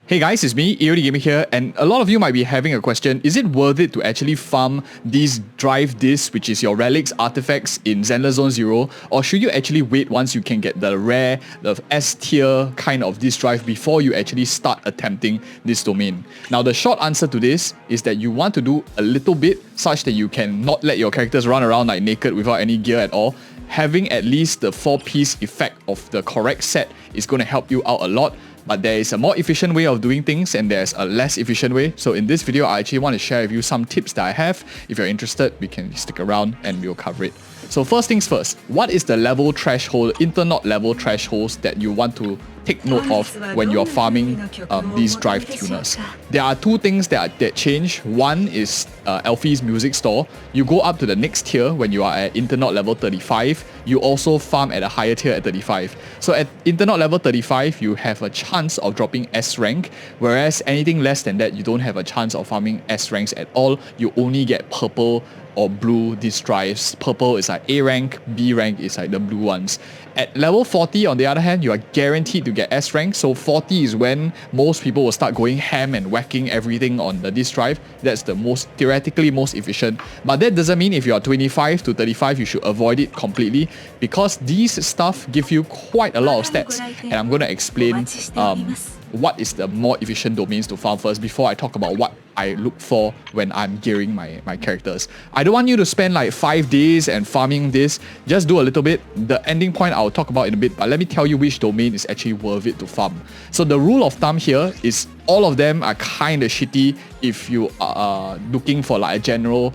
Hey guys, it's me, EODGamer here, and a lot of you might be having a question, is it worth it to actually farm these drive discs, which is your relics, artifacts in Zenless Zone 0, or should you actually wait once you can get the rare, the S tier kind of disc drive before you actually start attempting this domain? Now the short answer to this is that you want to do a little bit such that you can not let your characters run around like naked without any gear at all. Having at least the 4-piece effect of the correct set is going to help you out a lot. But there is a more efficient way of doing things and there's a less efficient way. So in this video, I actually want to share with you some tips that I have. If you're interested, we can stick around and we'll cover it. So first things first, what is the level threshold, Interknot level thresholds that you want to take note of when you're farming these drive tuners? There are two things that change. One is Alfie's music store. You go up to the next tier when you are at Interknot level 35. You also farm at a higher tier at 35. So at Interknot level 35, you have a chance of dropping S rank, whereas anything less than that, you don't have a chance of farming S ranks at all. You only get purple or blue disc drives. Purple is like A rank, B rank is like the blue ones. At level 40, on the other hand, you are guaranteed to get S rank. So 40 is when most people will start going ham and whacking everything on the disc drive. That's the most, theoretically most efficient. But that doesn't mean if you are 25 to 35, you should avoid it completely, because these stuff give you quite a lot of stats. And I'm going to explain what is the more efficient domains to farm first before I talk about what I look for when I'm gearing my characters. I don't want you to spend like 5 days and farming this. Just do a little bit. The ending point I'll talk about in a bit, but let me tell you which domain is actually worth it to farm. So the rule of thumb here is all of them are kind of shitty if you are looking for like a general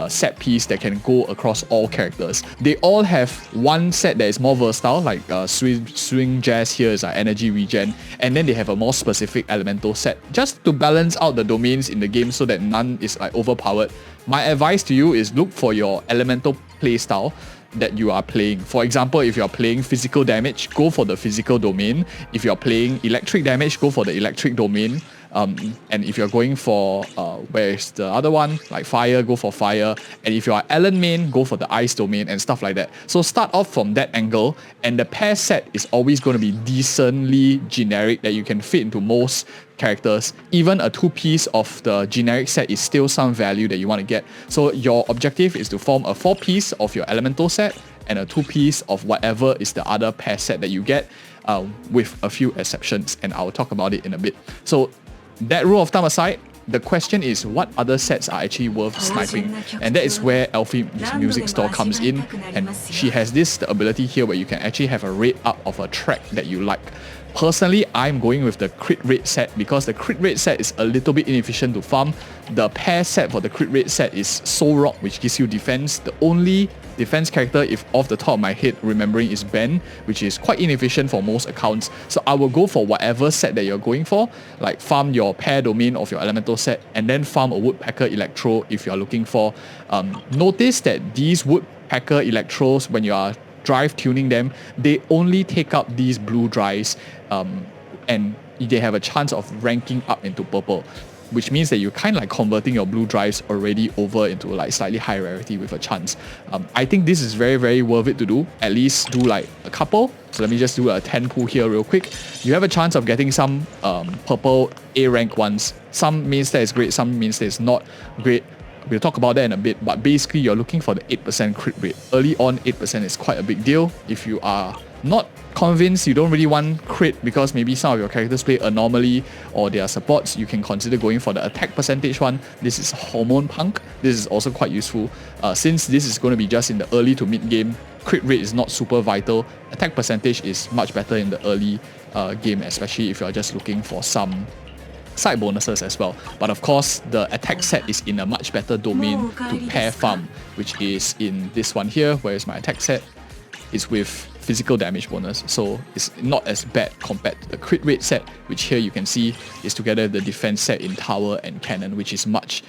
set piece that can go across all characters. They all have one set that is more versatile, like swing jazz here is energy regen, and then they have a more specific elemental set just to balance out the domains in the game so that none is like overpowered. My advice to you is look for your elemental playstyle that you are playing. For example, if you are playing physical damage, go for the physical domain. If you are playing electric damage, go for the electric domain. And if you're going for where's the other one, like fire, go for fire. And if you are Ellen main, go for the ice domain and stuff like that. So start off from that angle, and the pair set is always going to be decently generic that you can fit into most characters. Even a 2-piece of the generic set is still some value that you want to get. So your objective is to form a 4-piece of your elemental set and a 2-piece of whatever is the other pair set that you get, with a few exceptions, and I'll talk about it in a bit. So that rule of thumb aside, the question is what other sets are actually worth sniping, and that is where Alfie's music store comes in, and she has the ability here where you can actually have a rate up of a track that you like. Personally, I'm going with the crit rate set because the crit rate set is a little bit inefficient to farm. The pair set for the crit rate set is Soul Rock, which gives you defense. The only defense character, if off the top of my head remembering, is Ben, which is quite inefficient for most accounts. So I will go for whatever set that you're going for, like farm your pair domain of your elemental set and then farm a woodpecker electro if you're looking for. Notice that these woodpecker electros, when you are drive tuning them, they only take up these blue drives, and they have a chance of ranking up into purple, which means that you're kind of like converting your blue drives already over into like slightly high rarity with a chance. I think this is very, very worth it to do. At least do like a couple. So let me just do a 10 pull here real quick. You have a chance of getting some purple A rank ones. Some main stat is great, some main stat is not great. We'll talk about that in a bit, but basically you're looking for the 8% crit rate. Early on, 8% is quite a big deal. If you are not convinced, you don't really want crit because maybe some of your characters play anomaly or they are supports, you can consider going for the attack percentage one. This is Hormone Punk. This is also quite useful. Since this is going to be just in the early to mid game, crit rate is not super vital. Attack percentage is much better in the early game, especially if you're just looking for some side bonuses as well. But of course, the attack set is in a much better domain to pair farm, which is in this one here. Where is my attack set? It's with physical damage bonus, so it's not as bad compared to the crit rate set, which here you can see is together the defense set in tower and cannon, which is much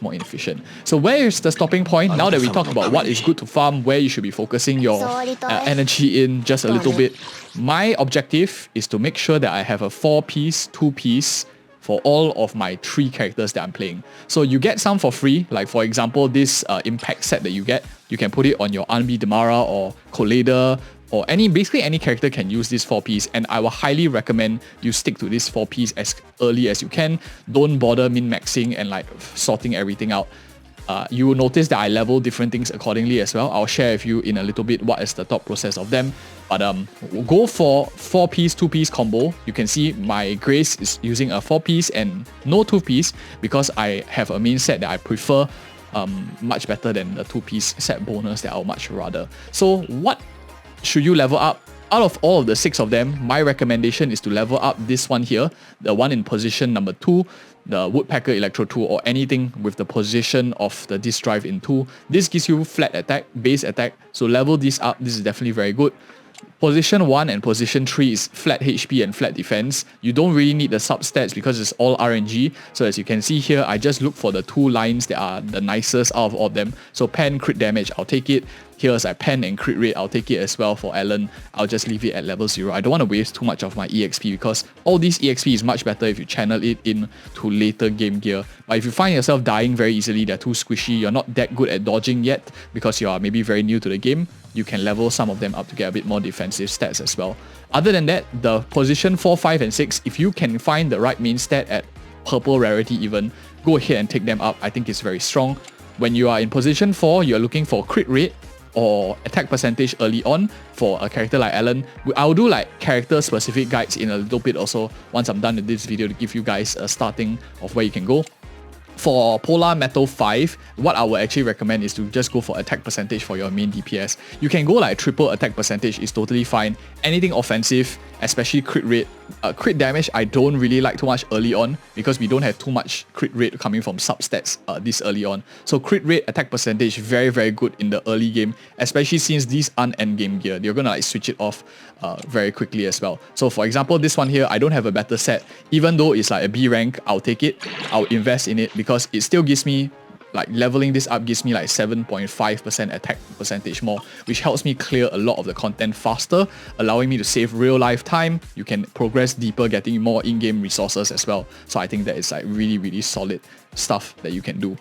more inefficient. So where is the stopping point? Now that we talked about what is good to farm, where you should be focusing your energy in just a little bit, my objective is to make sure that I have a 4-piece, 2-piece for all of my 3 characters that I'm playing. So you get some for free, like for example this impact set that you get. You can put it on your Anbi Demara or Colada or basically any character can use this 4Ps, and I will highly recommend you stick to this 4Ps as early as you can. Don't bother min-maxing and like sorting everything out. You will notice that I level different things accordingly as well. I'll share with you in a little bit what is the thought process of them. But we'll go for 4-piece, 2-piece combo. You can see my Grace is using a 4-piece and no 2-piece because I have a main set that I prefer much better than the 2-piece set bonus that I'll much rather. So what should you level up? Out of all of the 6 of them, my recommendation is to level up this one here, the one in position number 2, the Woodpecker Electro 2, or anything with the position of the disc drive in 2. This gives you flat attack, base attack, so level this up. This is definitely very good. Position 1 and position 3 is flat HP and flat defense. You don't really need the substats because it's all RNG. So as you can see here, I just look for the 2 lines that are the nicest out of all of them. So pen, crit damage, I'll take it. Here's a pen and crit rate, I'll take it as well for Alan. I'll just leave it at level 0. I don't want to waste too much of my EXP because all this EXP is much better if you channel it into later game gear. But if you find yourself dying very easily, they're too squishy, you're not that good at dodging yet because you are maybe very new to the game, you can level some of them up to get a bit more defensive stats as well. Other than that, the position 4, 5, and 6, if you can find the right main stat at purple rarity even, go ahead and take them up. I think it's very strong. When you are in position 4, you're looking for crit rate or attack percentage early on for a character like Alan. I'll do like character specific guides in a little bit also once I'm done with this video to give you guys a starting of where you can go. For Polar Metal 5, what I would actually recommend is to just go for attack percentage for your main DPS. You can go like triple attack percentage, is totally fine. Anything offensive, especially crit rate. Crit damage, I don't really like too much early on because we don't have too much crit rate coming from substats this early on. So crit rate, attack percentage, very, very good in the early game, especially since these aren't end game gear. You're gonna like switch it off very quickly as well. So for example, this one here, I don't have a better set. Even though it's like a B rank, I'll take it. I'll invest in it because it still gives me, like leveling this up gives me like 7.5% attack percentage more, which helps me clear a lot of the content faster, allowing me to save real life time. You can progress deeper, getting more in-game resources as well. So I think that is like really, really solid stuff that you can do.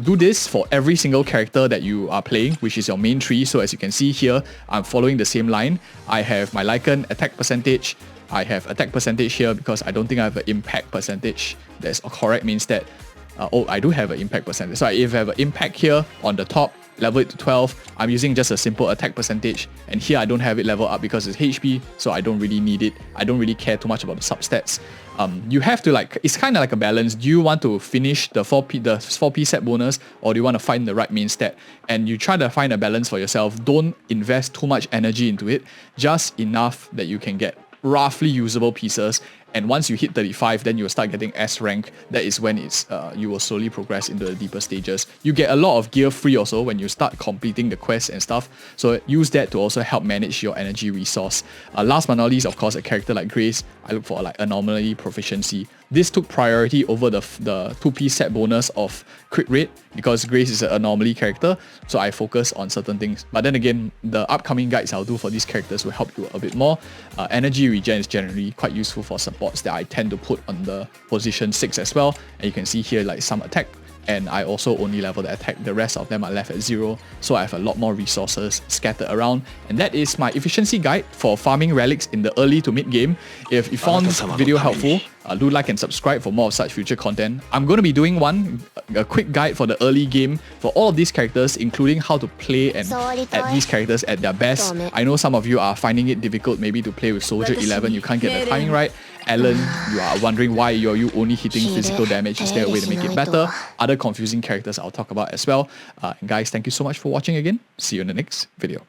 Do this for every single character that you are playing, which is your main tree. So as you can see here, I'm following the same line. I have my Lycan attack percentage. I have attack percentage here because I don't think I have an impact percentage. That's a correct main stat. Oh, I do have an impact percentage. So if I have an impact here on the top, level it to 12, I'm using just a simple attack percentage. And here I don't have it level up because it's HP, so I don't really need it. I don't really care too much about the substats. You have to like, it's kind of like a balance. Do you want to finish the 4P set bonus, or do you want to find the right main stat? And you try to find a balance for yourself. Don't invest too much energy into it, just enough that you can get roughly usable pieces. And once you hit 35, then you'll start getting S rank. That is when it's you will slowly progress into the deeper stages. You get a lot of gear free also when you start completing the quests and stuff. So use that to also help manage your energy resource. Last but not least, of course, a character like Grace, I look for like anomaly proficiency. This took priority over the 2-piece set bonus of crit rate because Grace is an anomaly character, so I focus on certain things. But then again, the upcoming guides I'll do for these characters will help you a bit more. Energy regen is generally quite useful for supports that I tend to put on the position 6 as well. And you can see here like some attack, and I also only level the attack. The rest of them are left at 0, so I have a lot more resources scattered around. And that is my efficiency guide for farming relics in the early to mid game. If you found this video helpful, do like and subscribe for more of such future content. I'm going to be doing a quick guide for the early game for all of these characters, including how to play and at these characters at their best. I know some of you are finding it difficult maybe to play with Soldier 11, you can't get the timing right. Alan, you are wondering why you're only hitting physical damage. Is there a way to make it better? Other confusing characters I'll talk about as well. And guys, thank you so much for watching again. See you in the next video.